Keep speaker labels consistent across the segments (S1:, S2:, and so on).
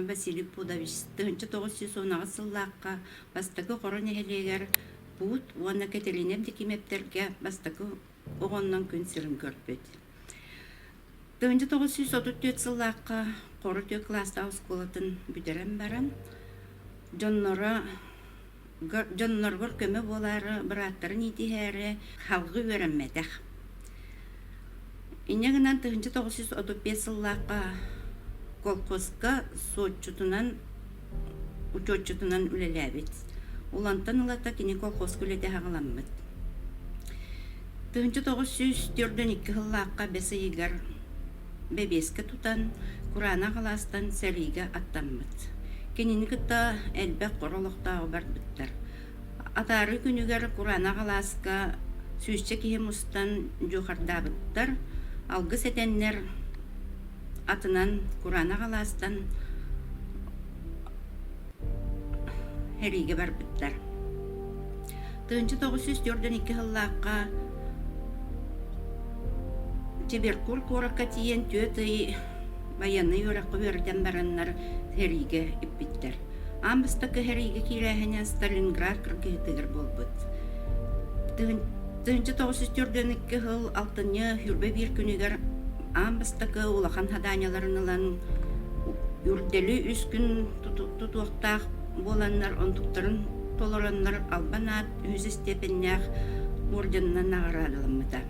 S1: Василий Пудович тыгынчы 910 сыллаққа бастакы корон эхелегер бут уанна кетелинеп дикимептерге бастакы оғоннан күн сирин көрпөт. Тыгынчы 934 сыллаққа корутө класста осколатын бүтерен баран жонноргор көмө болары быраттарын итихәре халгы вереммедех. Инегінен тыгынчы 935 сыллаққа колхозга учетчутунан үлеләбит. Улантан улата кини колхоз күлете хағаламмыт. Тыгынчы 942 сыллаққа бесейгер бебеске тутан Курана қаластан сәлиге аттанмыт. Кенини кытта әлбәк королықтағы барбыттар. Атары күнігер Курана қаласка сүйшче кихем устан жохардабыттар. Алгы сетеннер атынан Курана қаластан хериге барбыттар. Тыгынчы 942 сыллаққа Теберкур коракка тиен төтөй военный өрәккө берден бараннар хериге иппиттер. Амбыстакы хериге кирәһенә Сталинград кыргыйтыгыр болбыт. Тыгынчы 942 сыл алтыны хүрбе бир күнүгер амбыстакы улахан хаданияларынан үрдели үс күн тутуктак боланнар онтуктарын толораннар албанат үз степеннях орденнан наградалымыта.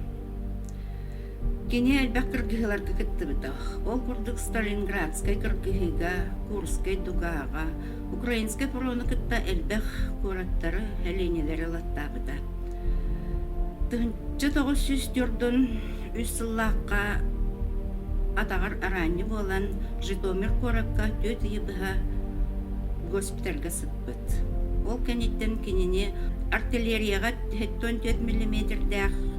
S1: Кене әлбәк кыргыһыларга кыттыбыта. Ол курдук Сталинградскай кыргыһыга, Курскай дугага, Украинскай фронты кытта әлбәк кураттары хәленеләре латтабыта. Тыгынчы 904 үс сыллаққа атағар аранны болан Житомир коракка төт ебіға госпитальга сыппыт. Ол кәнеттен кенене артиллерияға 4 мм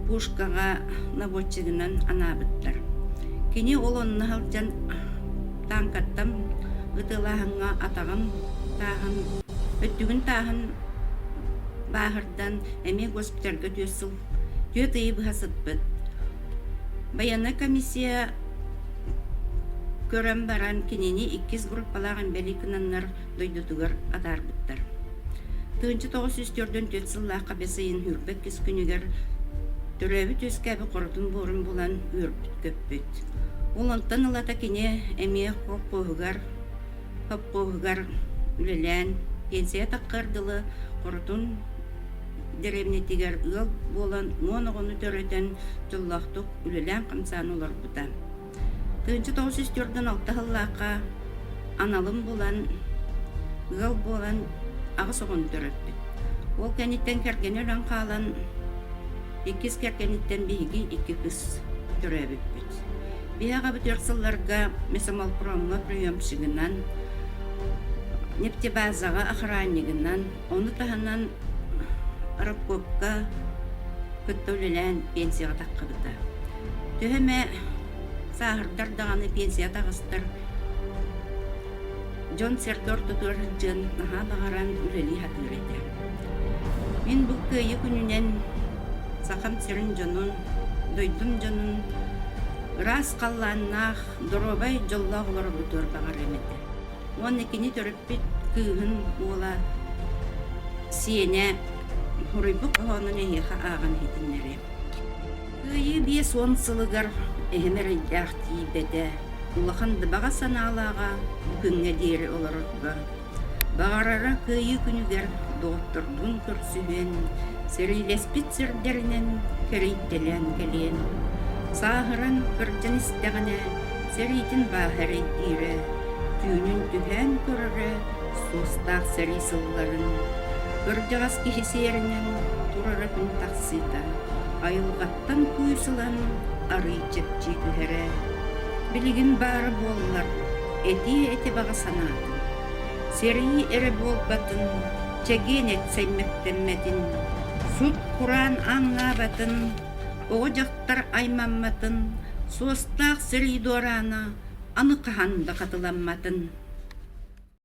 S1: пушкаға наводчигынан анабыттар. Кене ол онны халжан танкаттам ғытылағынға атағын тағын, өттігін тағын бағырдан әме госпитальга төсіл төт ебіға сыппыт. Баяна комиссия көрәм баран кенені 2 группалаған бәлікінаннар дойдутугар атарбыттар. Тыгынчы 904 сыллаққа бесейін хүрбек кес күнігер төрәбі төскәбі қорытын борын болан өрбіт көппіт. Олантан ылата кене әме қопқоғығар үлелән пенсия таққардылы қорытын деревнетигер ыл болан моноғыны төрөтен жыллақтық үлелән қамсан олар бұта. Тыгынчы 904 сыллаққа аналым болан ыл болан ағыс оғын төрөтті. Ол кәнеттен кәрген өлен қалан 2 кәркенеттен бейгі 2 кыз төрәбіппіт. Бияға бүтер сылларға месамал промға приемшігінен, нефтебазаға охраннигінен, оны тағынан Рабкопка көттөлілән пенсияға таққыбыта. Төхеме сағырдар дағаны пенсия тағыстыр. Джон Сердор тұтыр жын наға бағаран үлелі хатыр етер. Мен бұл көйі күнінен сақам сірін жонын, дойдым жонын, рас қалланнақ дұробай жоллақ олар бұтыр бағар еметі. Он екені төріппет күйін ола сиене Хурайбук оғанын әйеға ағын хетінлері. Көйі бие сон сылығар әймер әйдәқ тейбеді. Улақанды баға саналаға күнге дейірі оларықға. Бағарара көйі күнігер доғыттырдың көрсіген, сәрейлеспет сірдерінен кәрейттелен келен. Сағыран көрден істіғіне сәрейтін бағыр әйдері, түйінін түхән көрірі состақ сәрей сылларын. Көрдіғас кехесерінен тұрары күн тақсыда, айылғаттан көйсілан ары чепчі күхәрі. Білігін бары болылар, әті баға санатын. Серейі әрі болбатын, чәген әтсәйметтенметін. Сұт Құран аңнабатын, оғы жақтар аймамматын, состақ сәрей дораны, аны қағанда қатыламматын.